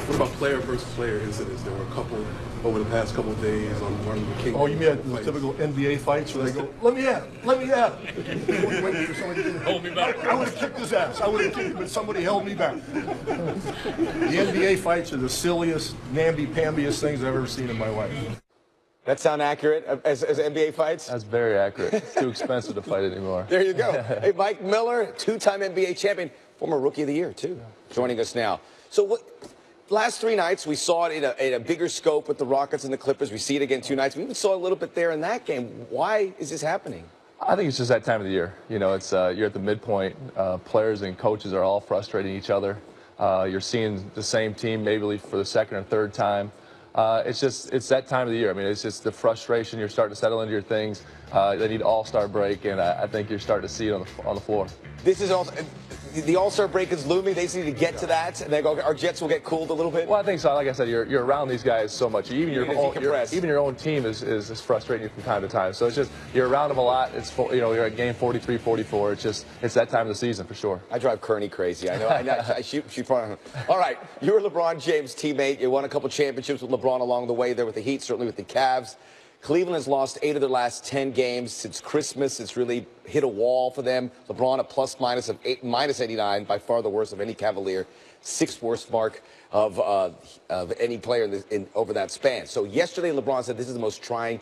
What about player versus player incidents? There were a couple over the past couple of days on Martin Luther King. Oh, you mean the typical NBA fights where they go, let me have it, let me have it. Waiting for somebody to hold me back. I would have kicked his ass. I would have kicked him, but somebody held me back. The NBA fights are the silliest, namby-pambiest things I've ever seen in my life. That sound accurate as NBA fights? That's very accurate. It's too expensive to fight anymore. There you go. Hey, Mike Miller, two-time NBA champion, former Rookie of the Year, too, joining us now. So last 3 nights, we saw it in a bigger scope with the Rockets and the Clippers. We see it again 2 nights. We even saw a little bit there in that game. Why is this happening? I think it's just that time of the year. You know, it's you're at the midpoint. Players and coaches are all frustrating each other. You're seeing the same team maybe for the second or third time. It's that time of the year. I mean, it's just the frustration. You're starting to settle into your things. They need all-star break, and I think you're starting to see it on the floor. This is all. The All-Star break is looming. They just need to get to that, and they go. Our Jets will get cooled a little bit. Well, I think so. Like I said, you're around these guys so much. Even your own team is frustrating you from time to time. So it's just you're around them a lot. It's you're at game 43, 44. It's that time of the season for sure. I drive Kearney crazy. I know. I shoot. All right, you were LeBron James' teammate. You won a couple championships with LeBron along the way there with the Heat, certainly with the Cavs. Cleveland has lost 8 of their last 10 games since Christmas. It's really hit a wall for them. LeBron a plus-minus of minus 89, by far the worst of any Cavalier. 6th worst mark of any player over that span. So yesterday, LeBron said this is the most trying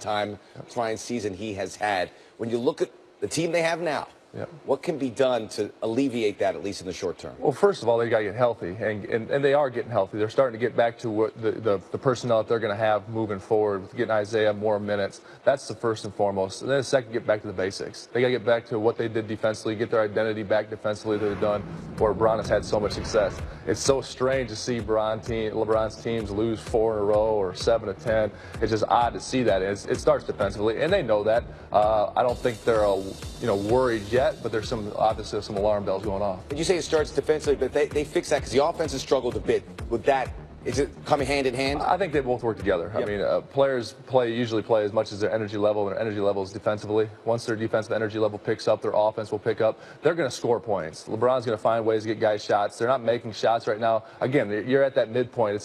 season he has had. When you look at the team they have now, yep, what can be done to alleviate that, at least in the short term? Well, first of all, they got to get healthy, and they are getting healthy. They're starting to get back to what the personnel that they're going to have moving forward, with getting Isaiah more minutes. That's the first and foremost. And then the second, get back to the basics. They got to get back to what they did defensively, get their identity back defensively that they've done, where LeBron has had so much success. It's so strange to see LeBron's teams lose 4 in a row or 7 of 10. It's just odd to see that. It starts defensively, and they know that. I don't think they're worried yet, but there's obviously some alarm bells going off. Did you say it starts defensively, but they fix that because the offense has struggled a bit with that? Is it coming hand in hand? I think they both work together. Yep. I mean, players usually play as much as their energy level, and their energy level is defensively. Once their defensive energy level picks up, their offense will pick up. They're going to score points. LeBron's going to find ways to get guys shots. They're not making shots right now. Again, you're at that midpoint.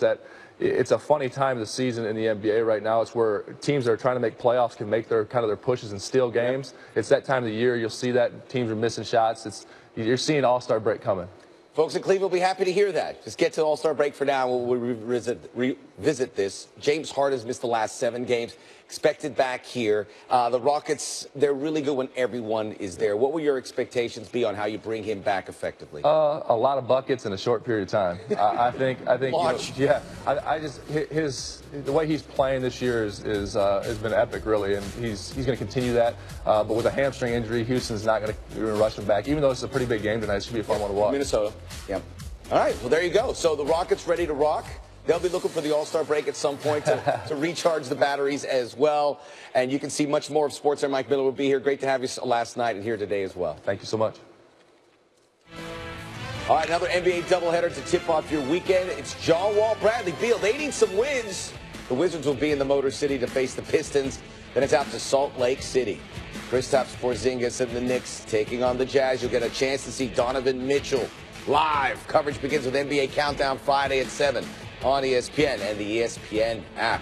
It's a funny time of the season in the NBA right now. It's where teams that are trying to make playoffs can make their pushes and steal games. It's that time of the year. You'll see that teams are missing shots. You're seeing All-Star break coming. Folks in Cleveland will be happy to hear that. Just get to the All-Star break for now. We'll revisit this. James Harden has missed the last 7 games. Expected back here. The Rockets, they're really good when everyone is there. What will your expectations be on how you bring him back effectively? A lot of buckets in a short period of time. I think. The way he's playing this year has been epic, really, and he's going to continue that. But with a hamstring injury, Houston's not going to rush him back. Even though it's a pretty big game tonight, it should be a fun one to watch. Minnesota. Yep. All right. Well, there you go. So the Rockets ready to rock. They'll be looking for the All-Star break at some point to recharge the batteries as well. And you can see much more of sports there. Mike Miller will be here. Great to have you last night and here today as well. Thank you so much. All right, another NBA doubleheader to tip off your weekend. It's John Wall, Bradley Beal. They need some wins. The Wizards will be in the Motor City to face the Pistons. Then it's out to Salt Lake City. Kristaps Porzingis and the Knicks taking on the Jazz. You'll get a chance to see Donovan Mitchell live. Coverage begins with NBA Countdown Friday at 7 on ESPN and the ESPN app.